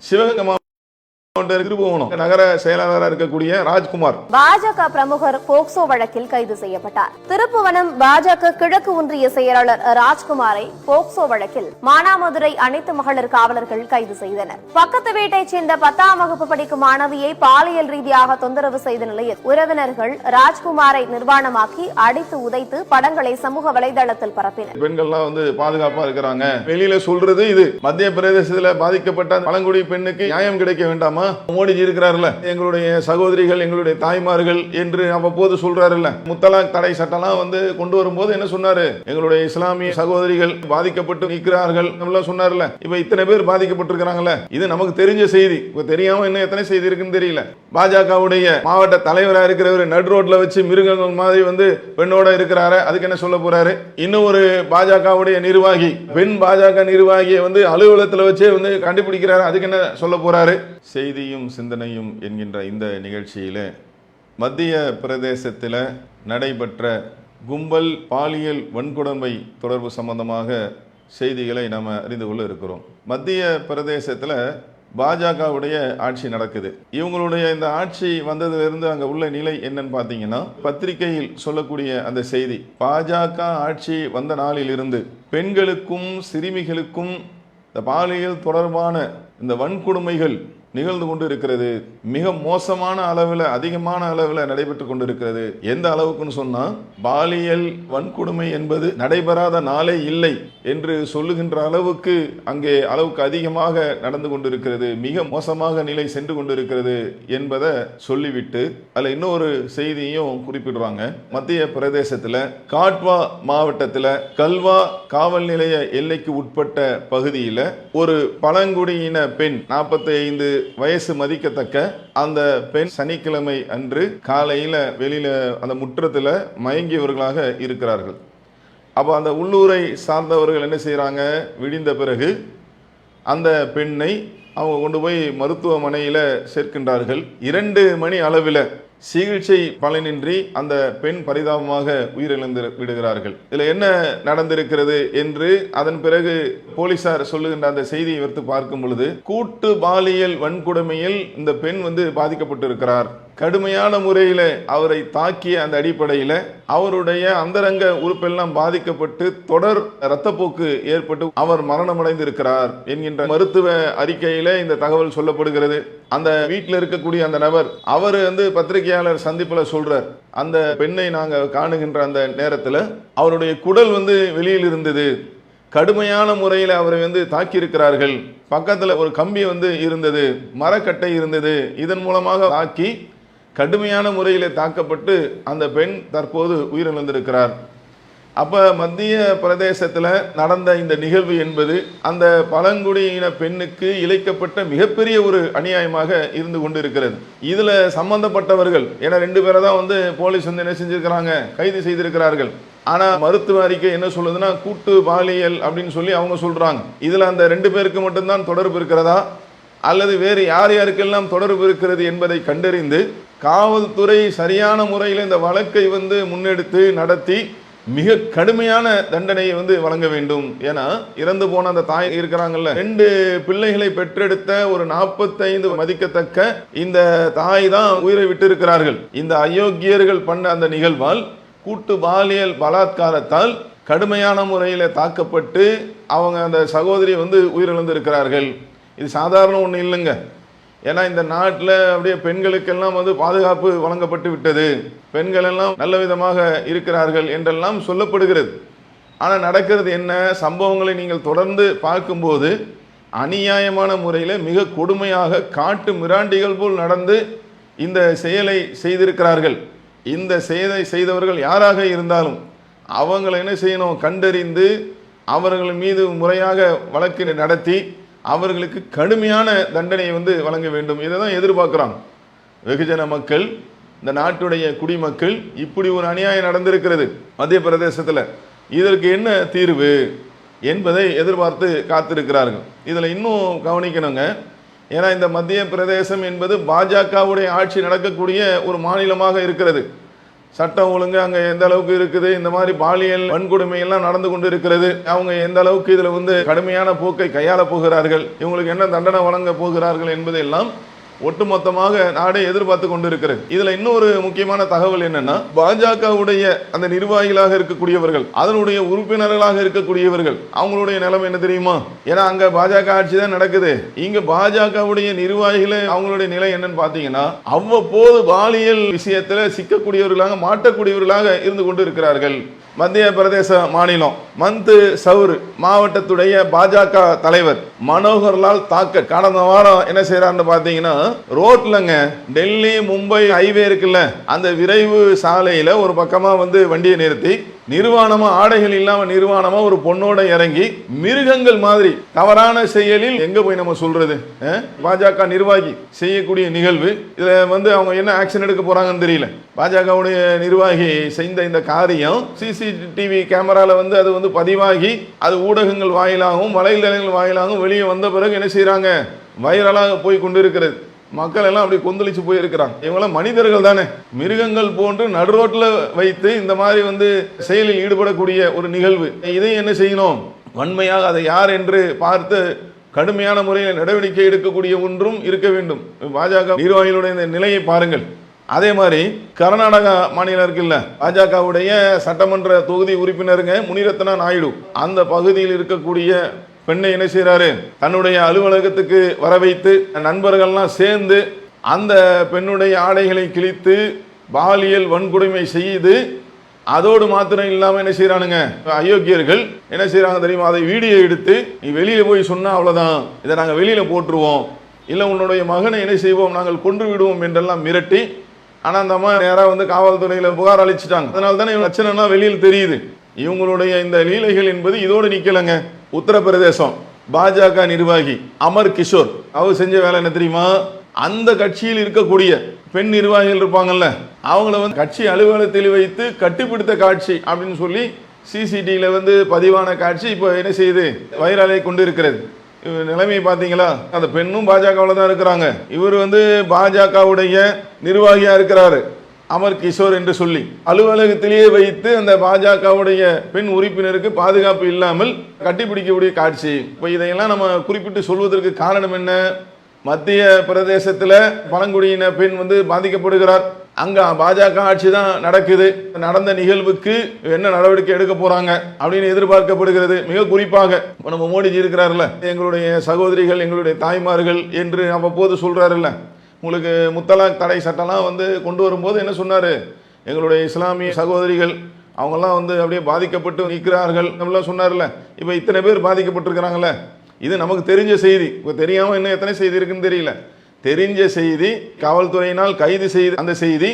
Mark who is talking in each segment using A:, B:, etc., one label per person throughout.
A: சிவகங்கை நகர செயலாளராக இருக்கக்கூடிய ராஜ்குமார்
B: பாஜக பிரமுகர் போக்சோ வழக்கில் கைது செய்யப்பட்டார். திருப்புவனம் பாஜக கிழக்கு ஒன்றிய செயலாளர் ராஜ்குமாரை போக்சோ வழக்கில் மானாமதுரை அனைத்து மகளிர் காவலர்கள் கைது செய்தனர். பக்கத்து வீட்டைச் சேர்ந்த 10ஆம் வகுப்பு படிக்கும் மாணவியை பாலியல் ரீதியாக தொந்தரவு செய்த நிலையில் உறவினர்கள் ராஜ்குமாரை நிர்வாணமாக்கி அடித்து உதைத்து படங்களை சமூக வலைதளத்தில் பரப்பினர்.
A: பெண்கள்லாம் பாதுகாப்பா இருக்கிறாங்க வெளியில சொல்றது இது. மத்திய பிரதேசத்தில் பாதிக்கப்பட்ட பழங்குடி பெண்ணுக்கு நியாயம் கிடைக்க வேண்டாமா? மோடிஜி இருக்கிறார்ல, எங்களுடைய சகோதரிகள் எங்களுடைய தாய்மார்கள் என்று அவ்வப்போது சொல்றாருல்ல. முத்தலாக் தடை சட்டம்லாம் கொண்டு வரும்போது என்ன சொன்னாரு? எங்களுடைய இஸ்லாமிய சகோதரிகள் பாதிக்கப்பட்டு நிற்கிறார்கள் சொன்னார்ல. இப்ப இத்தனை பேர் பாதிக்கப்பட்டிருக்கிறாங்கல்ல, இது நமக்கு தெரிஞ்ச செய்தி. இப்ப தெரியாம இன்னும் எத்தனை செய்தி இருக்குன்னு தெரியல. பாஜகவுடைய மாவட்ட தலைவராக இருக்கிறவர் நடு ரோட்ல வச்சு மிருகங்கள் மாதிரி பெண்ணோட இருக்கிறாரு. அதுக்கு என்ன சொல்ல போறாரு? இன்னும் ஒரு பாஜகவுடைய நிர்வாகி, பெண் பாஜக நிர்வாகியை அலுவலகத்தில் வச்சே கண்டுபிடிக்கிறாரு. அதுக்கு என்ன சொல்ல போறாரு? செய்தியும் சிந்தனையும் என்கின்ற இந்த நிகழ்ச்சியில மத்திய பிரதேசத்தில் நடைபெற்ற கும்பல் பாலியல் வன்கொடுமை தொடர்பு சம்பந்தமாக செய்திகளை நாம் அறிந்து கொள்ள இருக்கிறோம். மத்திய பிரதேசத்தில் பாஜகவுடைய ஆட்சி நடக்குது. இவங்களுடைய இந்த ஆட்சி வந்ததிலிருந்து அங்கே உள்ள நிலை என்னன்னு பார்த்தீங்கன்னா, பத்திரிகையில் சொல்லக்கூடிய அந்த செய்தி, பாஜக ஆட்சி வந்த நாளிலிருந்து பெண்களுக்கும் சிறுமிகளுக்கும் இந்த பாலியல் தொடர்பான இந்த வன்கொடுமைகள் நிகழ்ந்து கொண்டு இருக்கிறது. மிக மோசமான அளவில், அதிகமான அளவில் நடைபெற்று கொண்டு இருக்கிறது. எந்த அளவுக்குன்னு சொன்னா, பாலியல் வன்கொடுமை என்பது நடைபெறாத நாளே இல்லை என்று சொல்லுகின்ற அளவுக்கு அங்கே அளவுக்கு அதிகமாக நடந்து கொண்டிருக்கிறது. மிக மோசமாக நிலை சென்று கொண்டிருக்கிறது என்பதை சொல்லிவிட்டு அதில் இன்னொரு செய்தியும் குறிப்பிடுறாங்க. மத்திய பிரதேசத்தில் காட்வா மாவட்டத்தில் கல்வா காவல் நிலைய எல்லைக்கு உட்பட்ட பகுதியில் ஒரு பழங்குடியின பெண், 45 வயசு மதிக்கத்தக்க அந்த பெண், சனிக்கிழமை அன்று காலையில வெளியில அந்த முற்றத்தில் மயங்கியவர்களாக இருக்கிறார்கள். அப்போ அந்த உள்ளூரை சார்ந்தவர்கள் என்ன செய்யறாங்க? விடிந்த பிறகு அந்த பெண்ணை அவங்க கொண்டு போய் மருத்துவமனையில் சேர்க்கின்றார்கள். 2 மணி அளவில் சிகிச்சை பலனின்றி அந்த பெண் பரிதாபமாக உயிரிழந்து விடுகிறார்கள். இதில் என்ன நடந்திருக்கிறது என்று அதன் பிறகு போலீசார் சொல்லுகின்ற அந்த செய்தியை எடுத்து பார்க்கும் பொழுது, கூட்டு பாலியல் வன்கொடுமையில் இந்த பெண் பாதிக்கப்பட்டிருக்கிறார். கடுமையான முறையில் அவரை தாக்கிய அந்த அடிப்படையில் அவருடைய அந்தரங்க உறுப்பெல்லாம் பாதிக்கப்பட்டு தொடர் இரத்தப்போக்கு ஏற்பட்டு அவர் மரணமடைந்து இருக்கிறார் என்கின்ற மருத்துவ அறிக்கையில இந்த தகவல் சொல்லப்படுகிறது. அந்த வீட்டில் இருக்கக்கூடிய அந்த நபர், அவர் பத்திரிகையாளர் சந்திப்பில் சொல்றார், அந்த பெண்ணை நாங்கள் காணுகின்ற அந்த நேரத்தில் அவருடைய குடல் வெளியில் இருந்தது. கடுமையான முறையில் அவரை தாக்கி இருக்கிறார்கள். பக்கத்தில் ஒரு கம்பி இருந்தது, மரக்கட்டை இருந்தது. இதன் மூலமாக தாக்கி கடுமையான முறையில் தாக்கப்பட்டு அந்த பெண் தற்போது உயிரிழந்திருக்கிறார். அப்போ மத்திய பிரதேசத்தில் நடந்த இந்த நிகழ்வு என்பது அந்த பழங்குடியின பெண்ணுக்கு இழைக்கப்பட்ட மிகப்பெரிய ஒரு அநியாயமாக இருந்து கொண்டு இருக்கிறது. இதில் சம்பந்தப்பட்டவர்கள் ஏன்னா 2 பேரை தான் போலீஸ் என்ன செஞ்சிருக்கிறாங்க, கைது செய்திருக்கிறார்கள். ஆனால் மருத்துவ அறிக்கை என்ன சொல்லுதுன்னா, கூட்டு பாலியல் அப்படின்னு சொல்லி அவங்க சொல்றாங்க. இதில் அந்த 2 பேருக்கு மட்டும்தான் தொடர்பு இருக்கிறதா அல்லது வேறு யார் யாருக்கெல்லாம் தொடர்பு இருக்கிறது என்பதை கண்டறிந்து காவல்துறை சரியான முறையில் இந்த வழக்கை முன்னெடுத்து நடத்தி மிக கடுமையான தண்டனையை வழங்க வேண்டும். ஏன்னா இறந்து போன அந்த தாய் இருக்கிறாங்கல்ல, 2 பிள்ளைகளை பெற்றெடுத்த ஒரு 45 மதிக்கத்தக்க இந்த தாய் தான் உயிரை விட்டு இருக்கிறார்கள். இந்த அயோக்கியர்கள் பண்ண அந்த நிகழ்வால், கூட்டு பாலியல் பலாத்காரத்தால் கடுமையான முறையில் தாக்கப்பட்டு அவங்க அந்த சகோதரி உயிரிழந்து இருக்கிறார்கள். இது சாதாரண ஒன்று இல்லைங்க. ஏன்னா இந்த நாட்டில் அப்படியே பெண்களுக்கெல்லாம் பாதுகாப்பு வழங்கப்பட்டு விட்டது, பெண்கள் எல்லாம் நல்ல விதமாக இருக்கிறார்கள் என்றெல்லாம் சொல்லப்படுகிறது. ஆனால் நடக்கிறது என்ன? சம்பவங்களை நீங்கள் தொடர்ந்து பார்க்கும்போது அநியாயமான முறையில் மிக கொடுமையாக காட்டு மிராண்டிகள் போல் நடந்து இந்த செயலை செய்திருக்கிறார்கள். இந்த செயலை செய்தவர்கள் யாராக இருந்தாலும் அவங்களை என்ன செய்யணும்? கண்டறிந்து அவர்கள் மீது முறையாக வழக்கு நடத்தி அவர்களுக்கு கடுமையான தண்டனையை வழங்க வேண்டும். இதை தான் எதிர்பார்க்குறாங்க வெகுஜன மக்கள், இந்த நாட்டுடைய குடிமக்கள். இப்படி ஒரு அநியாயம் நடந்திருக்கிறது மத்திய பிரதேசத்தில். இதற்கு என்ன தீர்வு என்பதை எதிர்பார்த்து காத்திருக்கிறார்கள். இதில் இன்னும் கவனிக்கணுங்க. ஏன்னா இந்த மத்திய பிரதேசம் என்பது பாஜகவுடைய ஆட்சி நடக்கக்கூடிய ஒரு மாநிலமாக இருக்கிறது. சட்டம் ஒழுங்கு அங்க எந்த அளவுக்கு இருக்குது, இந்த மாதிரி பாலியல் வன்கொடுமை எல்லாம் நடந்து கொண்டு இருக்கிறது, அவங்க எந்த அளவுக்கு இதுல வந்து கடுமையான போக்கை கையாள போகிறார்கள், இவங்களுக்கு என்ன தண்டனை வழங்க போகிறார்கள் என்பதெல்லாம் ஒட்டுமொத்தமாக நாடே எதிர்பார்த்து கொண்டு இருக்கிறது. இதுல இன்னொரு முக்கியமான தகவல் என்னன்னா, பாஜகவுடைய அந்த நிர்வாகிகளாக இருக்கக்கூடியவர்கள், அதனுடைய உறுப்பினர்களாக இருக்கக்கூடியவர்கள், அவங்களுடைய நிலைமை என்ன தெரியுமா? ஏன்னா அங்க பாஜக ஆட்சி தான் நடக்குது. இங்க பாஜகவுடைய நிர்வாகிகளே அவங்களுடைய நிலை என்னன்னு பாத்தீங்கன்னா, அவ்வப்போது பாலியல் விஷயத்துல சிக்கக்கூடியவர்களாக மாட்டக்கூடியவர்களாக இருந்து கொண்டு இருக்கிறார்கள். மத்திய பிரதேச மாநிலம் மந்த் சவுர் மாவட்டத்துடைய பாஜக தலைவர் மனோகர்லால் தாக்கர் கடந்த வாரம் என்ன செய்யறாருன்னு பாத்தீங்கன்னா, ரோட்லங்க டெல்லி மும்பை ஹைவே இருக்குல்ல, அந்த விரைவு சாலையில ஒரு பக்கமா வந்து வண்டியை நிறுத்தி நிர்வாணமா, ஆடைகள் இல்லாம நிர்வாணமா ஒரு பொண்ணோட இறங்கி மிருகங்கள் மாதிரி தவறான செயலில் எங்க போய் நம்ம சொல்றது, பாஜக நிர்வாகி செய்யக்கூடிய நிகழ்வு. இதுல வந்து அவங்க என்ன ஆக்ஷன் எடுக்க போறாங்கன்னு தெரியல. பாஜகவுடைய நிர்வாகி செய்த இந்த காரியம் சிசிடிவி கேமரால வந்து அது வந்து பதிவாகி அது ஊடகங்கள் வாயிலாகவும் வலைதளங்கள் வாயிலாகவும் வெளியே வந்த பிறகு என்ன செய்யறாங்க, வைரலாக போய் கொண்டிருக்கிறது. மக்கள் எல்லாம் அப்படி கொந்தளிச்சு போயிருக்கிறாங்க. இவங்களாம் மனிதர்கள் தானே, மிருகங்கள் போன்று நடு ரோட்ல வைத்து இந்த மாதிரி வந்து செயலில் ஈடுபடக்கூடிய ஒரு நிகழ்வு. இதை என்ன செய்யணும், வன்மையாக அதை யார் என்று பார்த்து கடுமையான முறையில் நடவடிக்கை எடுக்கக்கூடிய ஒன்றும் இருக்க வேண்டும். பாஜக நிர்வாகிகளுடைய இந்த நிலையை பாருங்கள். அதே மாதிரி கர்நாடகா மாநிலம் இருக்குல்ல, பாஜகவுடைய சட்டமன்ற தொகுதி உறுப்பினருங்க முனிரத்னா நாயுடு, அந்த பகுதியில் இருக்கக்கூடிய பெண்ணை என்ன செய்யறாரு, தன்னுடைய அலுவலகத்துக்கு வர வைத்து நண்பர்கள்லாம் சேர்ந்து அந்த பெண்ணுடைய ஆடைகளை கிழித்து பாலியல் வன்கொடுமை செய்து, அதோடு மாத்திரம் இல்லாம என்ன செய்யறானுங்க அயோக்கியர்கள் என்ன செய்யறாங்க தெரியுமா, அதை வீடியோ எடுத்து நீ வெளியில போய் சொன்னா அவ்வளவுதான், இதை நாங்க வெளியில போட்டுருவோம், இல்ல உன்னுடைய மகனை என்ன செய்வோம் நாங்கள் கொன்று விடுவோம் என்றெல்லாம் மிரட்டி, ஆனா அந்த அம்மா நேரா வந்து காவல்துறையில புகார் அளிச்சுட்டாங்க. அதனால தானே இவங்க லட்சணம்லாம் வெளியில் தெரியுது. இவங்களுடைய இந்த லீலைகள் என்பது இதோடு நிக்கலங்க. உத்தரப்பிரதேசம் பாஜக நிர்வாகி அமர் கிஷோர், அவர் செஞ்ச வேலை என்ன தெரியுமா, அந்த கட்சியில் இருக்கக்கூடிய பெண் நிர்வாகிகள் இருப்பாங்கல்ல, அவங்கள வந்து கட்சி அலுவலகத்தில் வைத்து கட்டுப்பிடித்த காட்சி அப்படின்னு சொல்லி சிசிடிவில வந்து பதிவான காட்சி இப்போ என்ன செய்யுது, வைரலை கொண்டு இருக்கிறது. நிலைமையை பார்த்தீங்களா, அந்த பெண்ணும் பாஜகவில் தான் இருக்கிறாங்க. இவர் வந்து பாஜகவுடைய நிர்வாகியா இருக்கிறாரு அமர் கிஷோர் என்று சொல்லி, அலுவலகத்திலேயே வைத்து அந்த பாஜகவுடைய பெண் உறுப்பினருக்கு பாதுகாப்பு இல்லாமல் கட்டிப்பிடிக்கக்கூடிய காட்சி. இப்போ இதையெல்லாம் நம்ம குறிப்பிட்டு சொல்வதற்கு காரணம் என்ன, மத்திய பிரதேசத்தில் பழங்குடியின பெண் வந்து பாதிக்கப்படுகிறார். அங்க பாஜக ஆட்சி தான் நடக்குது. நடந்த நிகழ்வுக்கு என்ன நடவடிக்கை எடுக்க போறாங்க அப்படின்னு எதிர்பார்க்கப்படுகிறது. மிக குறிப்பாக நம்ம மோடிஜி இருக்கிறாருல்ல, எங்களுடைய சகோதரிகள் எங்களுடைய தாய்மார்கள் என்று அவ்வப்போது சொல்றாருல்ல, உங்களுக்கு முத்தலாக் தடை சட்டம்லாம் வந்து கொண்டு வரும்போது என்ன சொன்னாரு, எங்களுடைய இஸ்லாமிய சகோதரிகள் அவங்கெல்லாம் வந்து அப்படியே பாதிக்கப்பட்டு நிற்கிறார்கள் அப்படிலாம் சொன்னார்ல. இப்போ இத்தனை பேர் பாதிக்கப்பட்டிருக்கிறாங்கல்ல, இது நமக்கு தெரிஞ்ச செய்தி. இப்போ தெரியாமல் இன்னும் எத்தனை செய்தி இருக்குன்னு தெரியல. தெரிஞ்ச செய்தி, காவல்துறையினால் கைது செய்து அந்த செய்தி,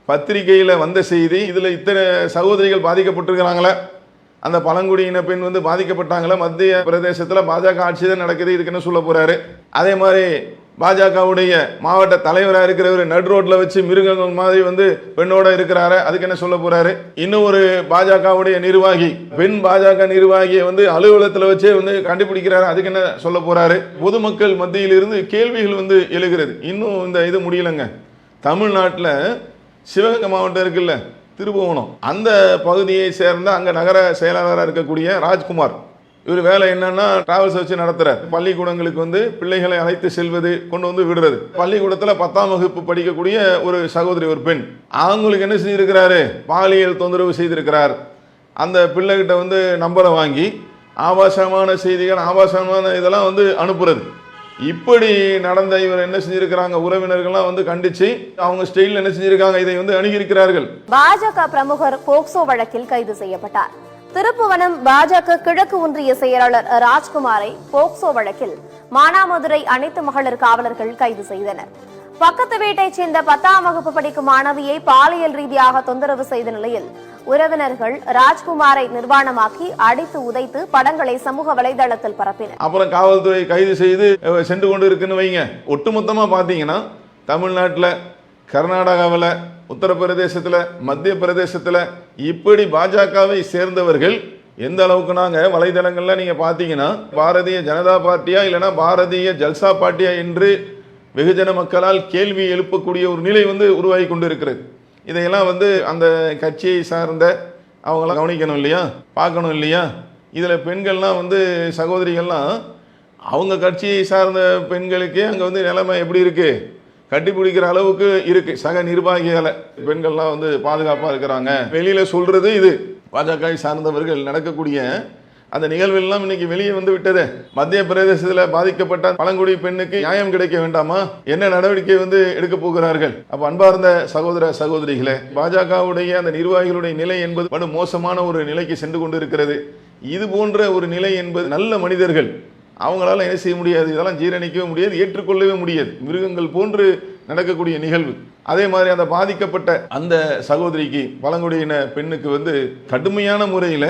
A: பத்திரிகையில் வந்த செய்தி, இதில் இத்தனை சகோதரிகள் பாதிக்கப்பட்டிருக்கிறாங்களே, அந்த பழங்குடியின பெண் வந்து பாதிக்கப்பட்டாங்களே, மத்திய பிரதேசத்தில் பாஜக ஆட்சி தான் நடக்குது, இதுக்கு என்ன சொல்ல போறாரு. அதே மாதிரி பாஜகவுடைய மாவட்ட தலைவராக இருக்கிறவர் நடு ரோட்ல வச்சு மிருகங்கள் மாதிரி வந்து பெண்ணோட இருக்கிறாரு, அதுக்கு என்ன சொல்ல போறாரு. இன்னும் ஒரு பாஜகவுடைய நிர்வாகி, பெண் பாஜக நிர்வாகியை வந்து அலுவலகத்தில் வச்சே வந்து கண்டுபிடிக்கிறாரு, அதுக்கு என்ன சொல்ல போறாரு. பொதுமக்கள் மத்தியில் இருந்து கேள்விகள் வந்து எழுகிறது. இன்னும் இந்த இது முடியலங்க. தமிழ்நாட்டில் சிவகங்கை மாவட்டம் இருக்குல்ல, திருபுவனம், அந்த பகுதியை சேர்ந்த அங்க நகர செயலாளராக இருக்கக்கூடிய ராஜ்குமார், இவர் வேலை என்னன்னா டிராவல்ஸ் வச்சு நடத்துற பள்ளிக்கூடங்களுக்கு வந்து பிள்ளைகளை அழைத்து செல்வது, கொண்டு வந்து விடுறது. பள்ளிக்கூடத்துல 10ஆம் வகுப்பு படிக்கக்கூடிய ஒரு சகோதரி, ஒரு பெண், அவங்களுக்கு என்ன செஞ்சிருக்கிறாரு, பாலியல் தொந்தரவு செய்திருக்கிறார். அந்த பிள்ளைகிட்ட வந்து நம்பரை வாங்கி ஆபாசமான செய்திகள், ஆபாசமான இதெல்லாம் வந்து அனுப்புறது. இப்படி நடந்த இவர் என்ன செஞ்சிருக்கிறாங்க, உறவினர்கள்லாம் வந்து கண்டிச்சு அவங்க ஸ்டைல் என்ன செஞ்சிருக்காங்க, இதை வந்து அணுகியிருக்கிறார்கள்.
B: பாஜக பிரமுகர் போக்சோ வழக்கில் கைது செய்யப்பட்டார். திருப்புவனம் பாஜக கிழக்கு ஒன்றிய செயலாளர் ராஜ்குமாரை போக்சோ வழக்கில் மானாமதுரை அனைத்து மகளிர் காவலர்கள் கைது செய்தனர். பக்கத்து வீட்டைச் சேர்ந்த 10ஆம் வகுப்பு படிக்கும் மாணவியை பாலியல் ரீதியாக தொந்தரவு செய்த நிலையில் உறவினர்கள் ராஜ்குமாரை நிர்வாணமாக்கி அடித்து உதைத்து படங்களை சமூக வலைதளத்தில் பரப்பினர்.
A: அப்புறம் காவல்துறை கைது செய்து சென்று கொண்டு இருக்குன்னு வைங்க. ஒட்டுமொத்தமா பாத்தீங்கன்னா தமிழ்நாட்டில், கர்நாடகாவில், உத்தரப்பிரதேசத்தில், மத்திய பிரதேசத்தில் இப்படி பாஜகவை சேர்ந்தவர்கள் எந்த அளவுக்கு நாங்கள் வலைதளங்கள்ல நீங்க பார்த்தீங்கன்னா பாரதிய ஜனதா பார்ட்டியா இல்லைன்னா பாரதிய ஜல்சா பார்ட்டியா என்று வெகுஜன மக்களால் கேள்வி எழுப்பக்கூடிய ஒரு நிலை வந்து உருவாகி கொண்டு இருக்கிறது. இதையெல்லாம் அந்த கட்சியை சார்ந்த அவங்களாம் கவனிக்கணும் இல்லையா, பார்க்கணும் இல்லையா. இதில் பெண்கள்லாம் சகோதரிகள்லாம் அவங்க கட்சியை சார்ந்த பெண்களுக்கே அங்கே நிலைமை எப்படி இருக்குது, கட்டி பிடிக்கிற அளவுக்கு இருக்கு. சக நிர்வாகிகளை பெண்கள்லாம் பாதுகாப்பாக இருக்கிறாங்க. வெளியில் சொல்கிறது இது. பாஜக சார்ந்தவர்கள் நடக்கக்கூடிய அந்த நிகழ்வெல்லாம் இன்னைக்கு வெளியே விட்டது. மத்திய பிரதேசத்தில் பாதிக்கப்பட்ட பழங்குடி பெண்ணுக்கு நியாயம் கிடைக்க வேண்டாமா? என்ன நடவடிக்கை எடுக்க போகிறார்கள்? அப்ப அன்பார்ந்த சகோதர சகோதரிகளே, பாஜகவுடைய அந்த நிர்வாகிகளுடைய நிலை என்பது படு மோசமான ஒரு நிலைக்கு சென்று கொண்டு இருக்கிறது. இது போன்ற ஒரு நிலை என்பது நல்ல மனிதர்கள் அவங்களால என்ன செய்ய முடியாது, இதெல்லாம் ஜீரணிக்கவே முடியாது, ஏற்றுக்கொள்ளவே முடியாது. மிருகங்கள் போன்று நடக்கக்கூடிய நிகழ்வு. அதே மாதிரி அந்த பாதிக்கப்பட்ட அந்த சகோதரிக்கு, பழங்குடியின பெண்ணுக்கு கடுமையான முறையில்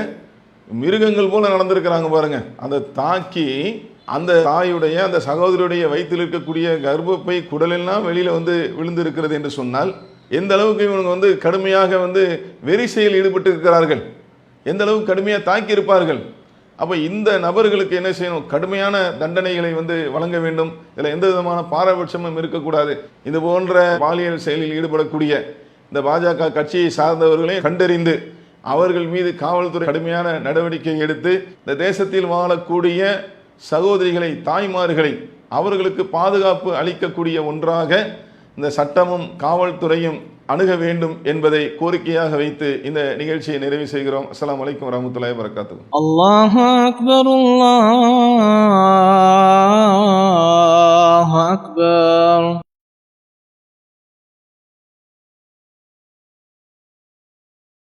A: மிருகங்கள் போல நடந்திருக்கிறாங்க பாருங்க. அந்த தாக்கி அந்த தாயுடைய அந்த சகோதரியுடைய வயிற்றில் இருக்கக்கூடிய கர்ப்பப்பை குடலெல்லாம் வெளியில விழுந்து இருக்கிறது என்று சொன்னால் எந்த அளவுக்கு இவங்க கடுமையாக வெறி செயல் ஈடுபட்டு இருக்கிறார்கள், எந்த அளவுக்கு கடுமையாக தாக்கி இருப்பார்கள். அப்போ இந்த நபர்களுக்கு என்ன செய்யணும், கடுமையான தண்டனைகளை வழங்க வேண்டும். இதில் எந்த விதமான பாரபட்சமும் இருக்கக்கூடாது. இது போன்ற பாலியல் செயலில் ஈடுபடக்கூடிய இந்த பாஜக கட்சியை சார்ந்தவர்களை கண்டறிந்து அவர்கள் மீது காவல்துறை கடுமையான நடவடிக்கை எடுத்து இந்த தேசத்தில் வாழக்கூடிய சகோதரிகளை, தாய்மார்களை அவர்களுக்கு பாதுகாப்பு அளிக்கக்கூடிய ஒன்றாக இந்த சட்டமும் காவல்துறையும் அணுக வேண்டும் என்பதை கோரிக்கையாக வைத்து இந்த நிகழ்ச்சியை நிறைவு செய்கிறோம். அஸ்ஸலாமு அலைக்கும் வரஹ்மத்துல்லாஹி வபரகாத்துஹு.
C: அல்லாஹு அக்பர், அல்லாஹு